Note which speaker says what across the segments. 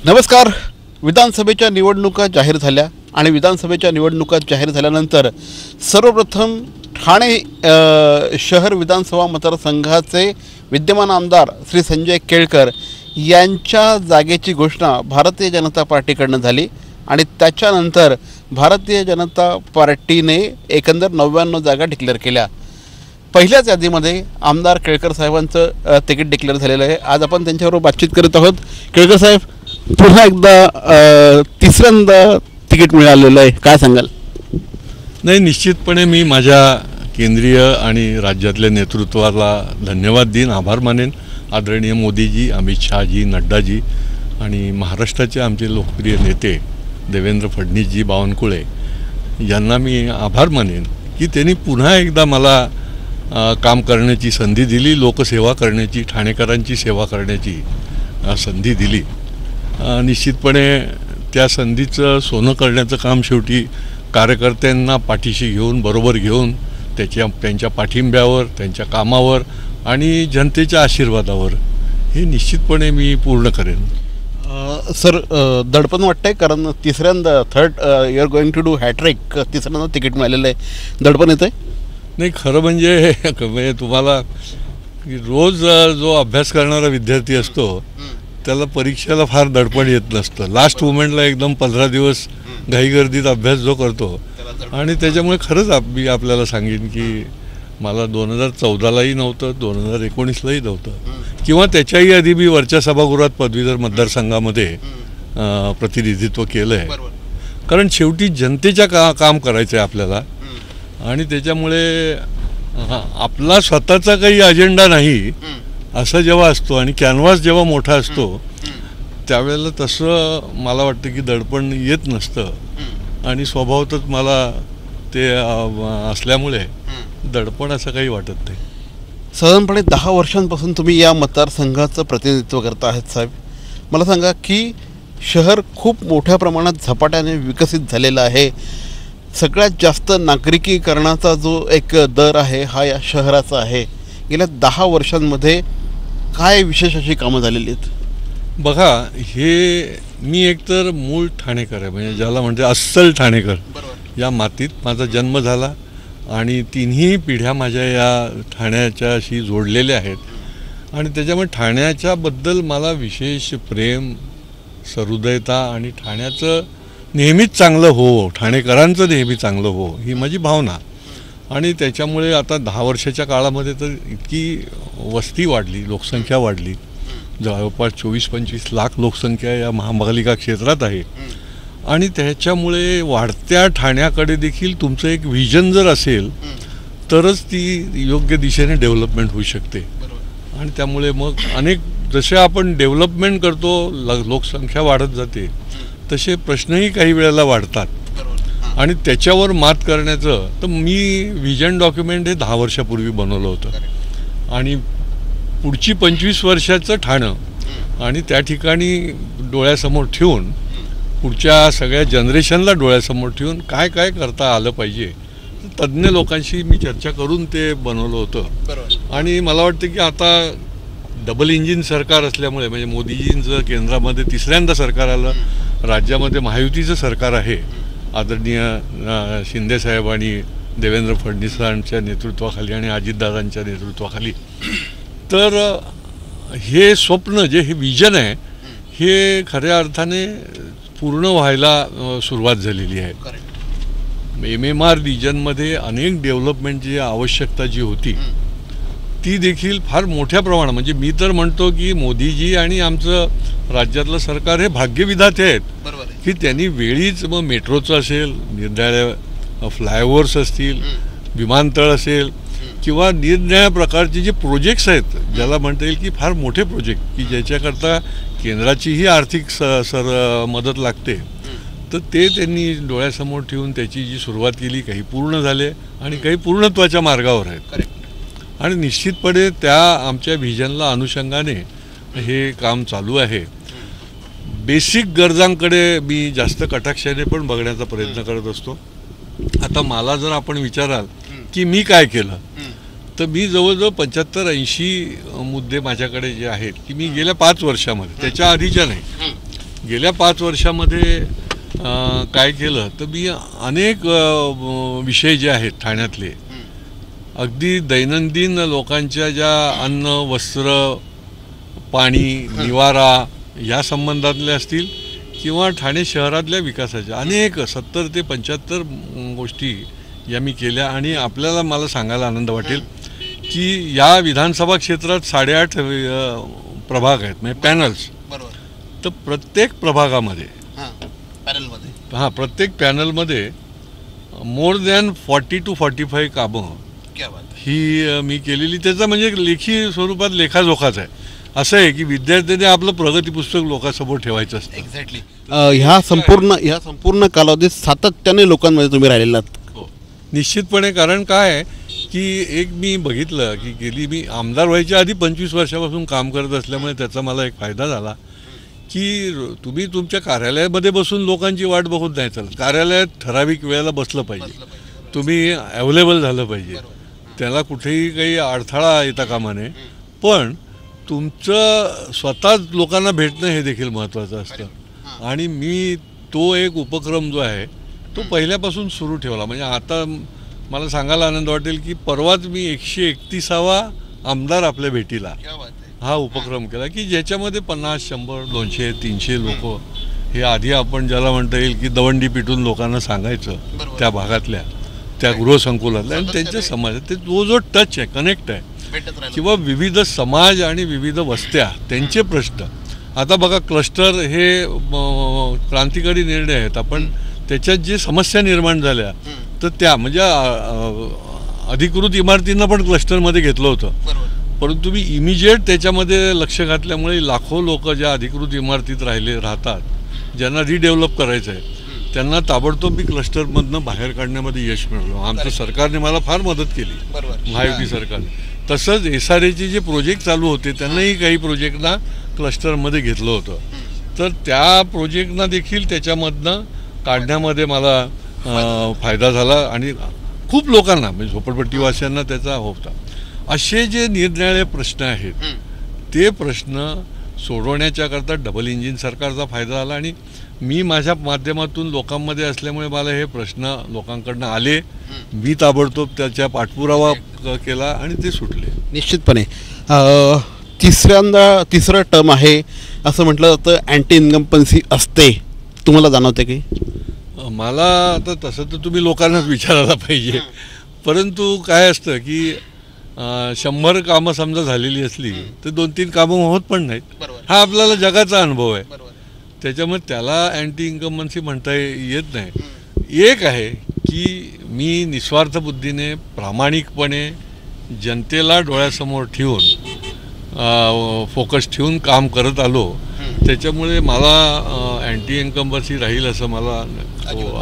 Speaker 1: नमस्कार. विधानसभेच्या निवडणुका जाहीर झाल्या आणि विधानसभेच्या निवडणुका जाहीर झाल्यानंतर सर्वप्रथम ठाणे शहर विधानसभा मतदारसंघाचे विद्यमान आमदार श्री संजय केळकर यांच्या जागेची घोषणा भारतीय जनता पार्टीकडून झाली आणि त्याच्यानंतर भारतीय जनता पार्टीने एकंदर 99 जागा डिक्लेअर केल्या. पहिल्याच यादीमध्ये आमदार केळकर साहेबांचं तिकीट डिक्लेअर झालेलं आहे. आज आपण त्यांच्याबरोबर बातचीत करत आहोत. केळकर साहेब, पुन्हा एकदा तिसऱ्यांदा तिकीट मिळालेलं आहे, काय सांगाल?
Speaker 2: नाही, निश्चितपणे मी माझ्या केंद्रीय आणि राज्यातल्या नेतृत्वाला धन्यवाद देईन, आभार मानेन. आदरणीय मोदीजी, अमित शहाजी, नड्डाजी आणि महाराष्ट्राचे आमचे लोकप्रिय नेते देवेंद्र फडणवीसजी, बावनकुळे यांना मी आभार मानेन की त्यांनी पुन्हा एकदा मला काम करण्याची संधी दिली, लोकसेवा करण्याची, ठाणेकरांची सेवा करण्याची संधी दिली. निश्चितपणे त्या संधीचं सोनं करण्याचं काम शेवटी कार्यकर्त्यांना पाठीशी घेऊन, बरोबर घेऊन, त्यांच्या पाठिंब्यावर, त्यांच्या कामावर आणि जनतेच्या आशीर्वादावर हे निश्चितपणे मी पूर्ण करेन.
Speaker 1: सर, दडपण वाटतंय कारण तिसऱ्यांदा you are going to do hat-trick, तिसऱ्यांदा तिकीट मिळालेलं आहे, दडपण येतं आहे?
Speaker 2: नाही, खरं म्हणजे तुम्हाला रोज जो अभ्यास करणारा विद्यार्थी असतो त्याला परीक्षेला फार दडपण येत नसतं. लास्ट मोमेंटला एकदम 15 दिवस घाईगर्दीत अभ्यास जो करतो आणि त्याच्यामुळे खरंच मी आपल्याला सांगेन की मला 2014लाही नव्हतं, 2019लाही नव्हतं, किंवा त्याच्याही आधी मी वरच्या सभागृहात पदवीधर मतदारसंघामध्ये प्रतिनिधित्व केलं आहे. कारण शेवटी जनतेच्या काम करायचं आहे आपल्याला आणि त्याच्यामुळे आपला स्वतःचा काही अजेंडा नाही असं जेव्हा असतो आणि कॅनव्हास जेव्हा मोठा असतो त्यावेळेला तसं मला वाटतं की दडपण येत नसतं आणि स्वभावतच मला ते असल्यामुळे दडपण असं काही वाटत नाही.
Speaker 1: साधारणपणे 10 वर्षांपासून तुम्ही या मतदारसंघाचं प्रतिनिधित्व करता आहात साहेब. मला सांगा की शहर खूप मोठ्या प्रमाणात झपाट्याने विकसित झालेलं आहे. सगळ्यात जास्त नागरिकीकरणाचा जो एक दर आहे हा या शहराचा आहे. गेल्या 10 वर्षांमध्ये काय विशेष अशी कामं झालेली आहेत?
Speaker 2: बघा, हे मी एकतर मूळ ठाणेकर आहे, म्हणजे ज्याला म्हणजे अस्सल ठाणेकर. या मातीत माझा जन्म झाला आणि तिन्ही पिढ्या माझ्या या ठाण्याच्याशी जोडलेल्या आहेत आणि त्याच्यामुळे ठाण्याच्याबद्दल मला विशेष प्रेम, सहृदयता आणि ठाण्याचं नेहमीच चांगलं हो, ठाणेकरांचं नेहमी चांगलं हो, ही माझी भावना. आणि त्याच्यामुळे आता 10 वर्षाच्या काळामध्ये तर इतकी वस्ती वाढली, लोकसंख्या वाढली, जवळपास 24-25 लाख लोकसंख्या या महापालिका क्षेत्रात आहे आणि त्याच्यामुळे वाढत्या ठाण्याकडे देखील तुमचं एक व्हिजन जर असेल तरच ती योग्य दिशेने डेव्हलपमेंट होऊ शकते. आणि त्यामुळे मग अनेक जसे आपण डेव्हलपमेंट करतो, लोकसंख्या वाढत जाते, तसे प्रश्नही काही वेळेला वाढतात आणि त्याच्यावर मात करण्याचं तर मी व्हिजन डॉक्युमेंट हे 10 वर्षापूर्वी बनवलं होतं आणि पुढची 25 वर्षाचं ठाणं आणि त्या ठिकाणी डोळ्यासमोर ठेवून पुढच्या सगळ्या जनरेशनला डोळ्यासमोर ठेवून काय काय करता आलं पाहिजे तज्ज्ञ लोकांशी मी चर्चा करून ते बनवलं होतं. आणि मला वाटतं की आता डबल इंजिन सरकार असल्यामुळे, म्हणजे मोदीजींचं केंद्रामध्ये तिसऱ्यांदा सरकार आलं, राज्यामध्ये महायुतीचं सरकार आहे आदरणीय शिंदेसाहेब आणि देवेंद्र फडणवीसांच्या नेतृत्वाखाली आणि अजितदादांच्या नेतृत्वाखाली. तर हे स्वप्न जे हे विजन आहे हे खऱ्या अर्थाने पूर्ण व्हायला सुरुवात झालेली आहे. MMR रिजनमध्ये अनेक डेव्हलपमेंटची आवश्यकता जी होती ती देखील फार मोठ्या प्रमाणात, म्हणजे मी तर म्हणतो की मोदीजी आणि आमचं राज्यातलं सरकार हे भाग्यविधाते आहेत की त्यांनी वेळीच मग मेट्रोचं असेल, निरनिराळ्या फ्लायओव्हर्स असतील, विमानतळ असेल किंवा निरनिराळ्या प्रकारचे जे प्रोजेक्ट्स आहेत, ज्याला म्हणता येईल की फार मोठे प्रोजेक्ट की ज्याच्याकरता केंद्राचीही आर्थिक मदत लागते, तर ते त्यांनी डोळ्यासमोर ठेवून त्याची जी सुरुवात केली, काही पूर्ण झाले आणि काही पूर्णत्वाच्या मार्गावर आहेत. आणि निश्चितपणे त्या आमच्या व्हिजनला अनुषंगाने हे काम चालू आहे. बेसिक गरजांकडे मी जास्त कटाक्षाने पण बघण्याचा प्रयत्न करत असतो. आता मला जर आपण विचाराल की मी काय केलं तर मी जवळजवळ 75-80 मुद्दे माझ्याकडे जे आहेत की मी गेल्या 5 वर्षामध्ये, त्याच्या आधीच्या नाही, गेल्या 5 वर्षामध्ये काय केलं तर मी अनेक विषय जे आहेत ठाण्यातले, अगदी दैनंदिन लोकांच्या ज्या अन्न, वस्त्र, पाणी, निवारा या संबंधातले असतील किंवा ठाणे शहरातल्या विकासाच्या अनेक 70 ते 75 गोष्टी या मी केल्या. आणि आपल्याला मला सांगायला आनंद वाटेल की या विधानसभा क्षेत्रात 8.5 प्रभाग आहेत, म्हणजे पॅनल्स. तर प्रत्येक प्रभागामध्ये प्रत्येक पॅनलमध्ये मोर दॅन 40 to 45 कामं ही मी केलेली. त्याचा म्हणजे लेखी स्वरूपात लेखाजोखाच आहे. असं आहे की विद्यार्थ्यांनी आपलं प्रगती पुस्तक लोकांसमोर ठेवायचं असतं.
Speaker 1: एक्झॅक्टली. ह्या संपूर्ण कालावधीत सातत्याने लोकांमध्ये तुम्ही राहिलेला आहात.
Speaker 2: हो, निश्चितपणे. कारण काय आहे की एक मी बघितलं की मी आमदार व्हायच्या आधी 25 वर्षापासून काम करत असल्यामुळे त्याचा मला एक फायदा झाला की तुम्ही तुमच्या कार्यालयामध्ये बसून लोकांची वाट बघत नाही चालत. कार्यालयात ठराविक वेळेला बसलं पाहिजे, तुम्ही अवेलेबल झालं पाहिजे, त्याला कुठेही काही अडथळा येता कामा नये. पण तुमचं स्वतः लोकांना भेटणं हे देखील महत्त्वाचं असतं. आणि मी तो एक उपक्रम जो आहे तो पहिल्यापासून सुरू ठेवला. म्हणजे आता मला सांगायला आनंद वाटेल की परवाच मी 131वा आमदार आपल्या भेटीला हा उपक्रम केला की ज्याच्यामध्ये 50, 100, 200, 300 लोक हे आधी आपण ज्याला म्हणता येईल की दवंडी पिटून लोकांना सांगायचं त्या भागातल्या, त्या गृहसंकुलातल्या आणि त्यांच्या समाजात. ते जो टच आहे, कनेक्ट आहे, किंवा विविध समाज आणि विविध वस्त्या त्यांचे प्रश्न. आता बघा, क्लस्टर हे क्रांतिकारी निर्णय आहेत. आपण त्याच्यात जे समस्या निर्माण झाल्या तर त्या म्हणजे अधिकृत इमारतींना पण क्लस्टरमध्ये घेतलं होतं. परंतु तुम्ही इमिजिएट त्याच्यामध्ये लक्ष घातल्यामुळे लाखो लोक ज्या अधिकृत इमारतीत राहतात, ज्यांना रिडेव्हलप करायचं आहे, त्यांना ताबडतोब मी क्लस्टरमधनं बाहेर काढण्यामध्ये यश मिळालं. आमचं सरकारने मला फार मदत केली, महायुती सरकारने. तसंच SRAचे जे प्रोजेक्ट चालू होते त्यांनाही काही प्रोजेक्टना क्लस्टरमध्ये घेतलं होतं. तर त्या प्रोजेक्टना देखील त्याच्यामधनं काढण्यामध्ये मला फायदा झाला आणि खूप लोकांना म्हणजे झोपडपट्टीवासियांना त्याचा होता. असे जे निरनिराळे प्रश्न आहेत ते प्रश्न सोडवण्याच्याकरता डबल इंजिन सरकारचा फायदा झाला. आणि मी माझ्या माध्यमातून लोकांमध्ये असल्यामुळे मला हे प्रश्न लोकांकडनं आले, मी ताबडतोब त्याच्या पाठपुरावा केला आणि ते सुटले.
Speaker 1: निश्चितपणे तिसरं टर्म आहे असं म्हटलं जातं, अँटी इन्कम्पन्सी असते, तुम्हाला जाणवते की?
Speaker 2: मला आता तसं तर तुम्ही लोकांनाच विचारायला पाहिजे. परंतु काय असतं की 100 कामं समजा झालेली असली तर 2-3 कामं होत पण नाहीत. हा आपल्याला जगाचा अनुभव आहे. त्याच्यामुळे त्याला अँटी इन्कम्बन्सी म्हणता येत नाही. एक आहे की मी निस्वार्थ बुद्धीने प्रामाणिकपणे जनतेला डोळ्यासमोर ठेवून फोकस ठेवून काम करत आलो. त्याच्यामुळे मला अँटी इन्कम्बन्सी राहील असं मला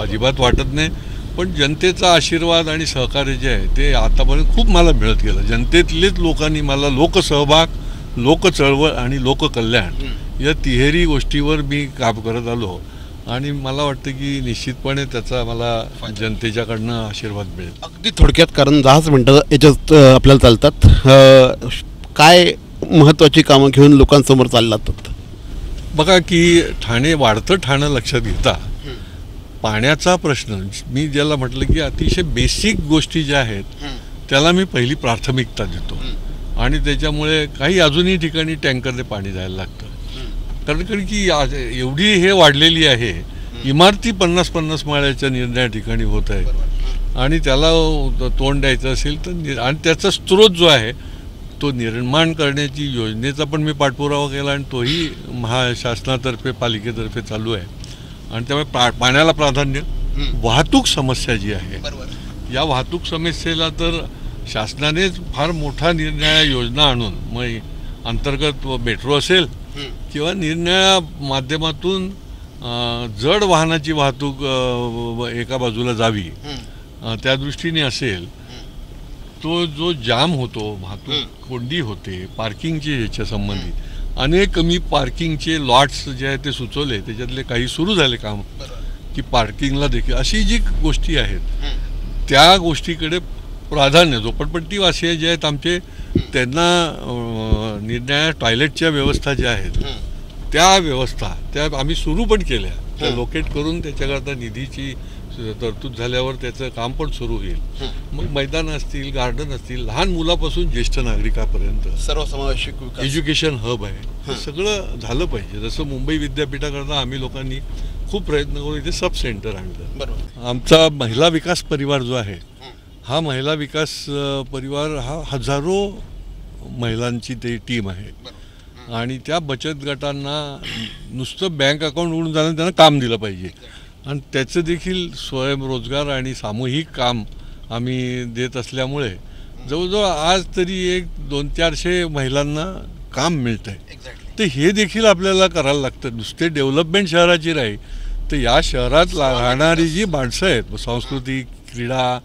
Speaker 2: अजिबात वाटत नाही. पण जनतेचा आशीर्वाद आणि सहकार्य जे आहे ते आतापर्यंत खूप मला मिळत गेलं. जनतेतलेच लोकांनी मला लोकसहभाग, लोकचळवळ आणि लोककल्याण या तिहेरी गोष्टीवर मी काम करत आलो. आणि मला वाटतं की निश्चितपणे त्याचा मला जनतेच्याकडनं आशीर्वाद मिळेल.
Speaker 1: अगदी थोडक्यात, कारण 10 मिनटं याच्यात आपल्याला चालतात, काय महत्त्वाची कामं घेऊन लोकांसमोर चाललात?
Speaker 2: बघा की वाढतं ठाणं लक्षात घेता पाण्याचा प्रश्न मी ज्याला म्हटलं की अतिशय बेसिक गोष्टी ज्या आहेत त्याला मी पहिली प्राथमिकता देतो. आणि त्याच्यामुळे काही अजूनही ठिकाणी टँकरने पाणी जायला लागतं. कारण की एवढी हे वाढलेली आहे, इमारती 50-50 माळ्याच्या निर्णया ठिकाणी होत आहेत आणि त्याला तोंड द्यायचं असेल तर आणि त्याचा स्रोत जो आहे तो निर्माण करण्याची योजनेचा पण मी पाठपुरावा केला आणि तोही महाशासनातर्फे पालिकेतर्फे चालू आहे. आणि त्यामुळे पाण्याला प्राधान्य. वाहतूक समस्या जी आहे, या वाहतूक समस्येला तर शासनानेच फार मोठा निर्णय योजना आणून मग अंतर्गत मेट्रो असेल किंवा निरनिराळ्या माध्यमातून जड वाहनाची वाहतूक एका बाजूला जावी त्या दृष्टीने असेल. तो जो जाम होतो, वाहतूक कोंडी होते, पार्किंगचे ह्याच्या संबंधित अनेक मी पार्किंगचे लॉट्स जे आहेत ते सुचवले. त्याच्यातले काही सुरू झाले काम की पार्किंगला देखील अशी जी गोष्टी आहेत त्या गोष्टीकडे प्राधान्य. झोपडपट्टीवासी जे आहेत आमचे त्यांना निर्णया टॉयलेटच्या व्यवस्था ज्या आहेत त्या व्यवस्था त्या आम्ही सुरू पण केल्या, त्या लोकेट करून त्याच्याकरता निधीची तरतूद झाल्यावर त्याचं काम पण सुरू होईल. मग मैदान असतील, गार्डन असतील, लहान मुलापासून ज्येष्ठ नागरिकापर्यंत
Speaker 1: सर्वसमावेशक विकास.
Speaker 2: एज्युकेशन हब आहे, हे सगळं झालं पाहिजे. जसं मुंबई विद्यापीठाकरता आम्ही लोकांनी खूप प्रयत्न करून इथे सब सेंटर आणलं.
Speaker 1: बरोबर.
Speaker 2: आमचा महिला विकास परिवार जो आहे, हा महिला विकास परिवार हा हजारो महिलांची ते टीम आहे. आणि त्या बचत गटांना नुसतं बँक अकाउंट उघडून जाणं त्यांना काम दिलं पाहिजे, आणि त्याचं देखील स्वयंरोजगार आणि सामूहिक काम आम्ही देत असल्यामुळे जवळजवळ आज तरी 200-400 महिलांना काम मिळतं आहे. तर हे देखील आपल्याला करायला लागतं. नुसते डेव्हलपमेंट शहराची राहील तर या शहरात राहणारी जी माणसं आहेत, सांस्कृतिक, क्रीडा,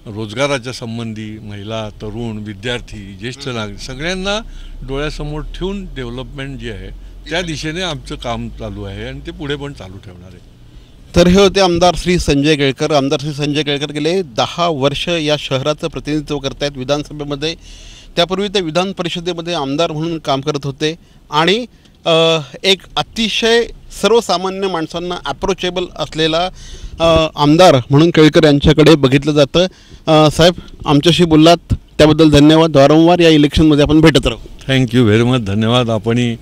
Speaker 2: रोजगाराच्या संबंधी, महिला, तरुण, विद्यार्थी, ज्येष्ठ नागरिक, सगळ्यांना डोळ्यासमोर ठेवून डेव्हलपमेंट जी आहे त्या दिशेने आमचं काम चालू आहे आणि ते पुढे पण चालू ठेवणार आहे.
Speaker 1: तर हे होते आमदार श्री संजय केळकर. आमदार श्री संजय केळकर गेले 10 वर्ष या शहराचं प्रतिनिधित्व करतायत विधानसभेमध्ये. त्यापूर्वी ते विधान परिषदेमध्ये आमदार म्हणून काम करत होते आणि एक अतिशय सर्वसामान्य माणसांना अप्रोचेबल असलेला आमदार म्हणून केळकर यांच्याकडे बघितलं जातं. साहेब, आमच्याशी बोललात त्याबद्दल धन्यवाद. वारंवार या इलेक्शनमध्ये आपण भेटत राहू.
Speaker 2: Thank you very much. धन्यवाद. आपणही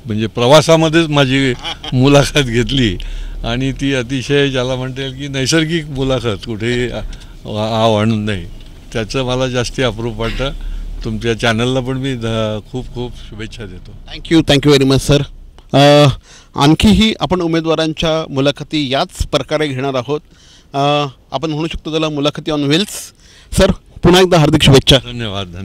Speaker 2: म्हणजे प्रवासामध्येच माझी मुलाखत घेतली आणि ती अतिशय ज्याला म्हणता येईल की नैसर्गिक मुलाखत, कुठेही आव आणून नाही, त्याचं मला जास्ती अप्रूप वाटतं. तुमच्या चॅनलला पण मी खूप खूप शुभेच्छा देतो.
Speaker 1: Thank you very much sir. आणखीही आपण उमेदवारांच्या मुलाखती याच प्रकारे घेणार आहोत. आपण म्हणू शकतो त्याला मुलाखती ऑन व्हील्स. सर, पुन्हा एकदा हार्दिक शुभेच्छा.
Speaker 2: धन्यवाद.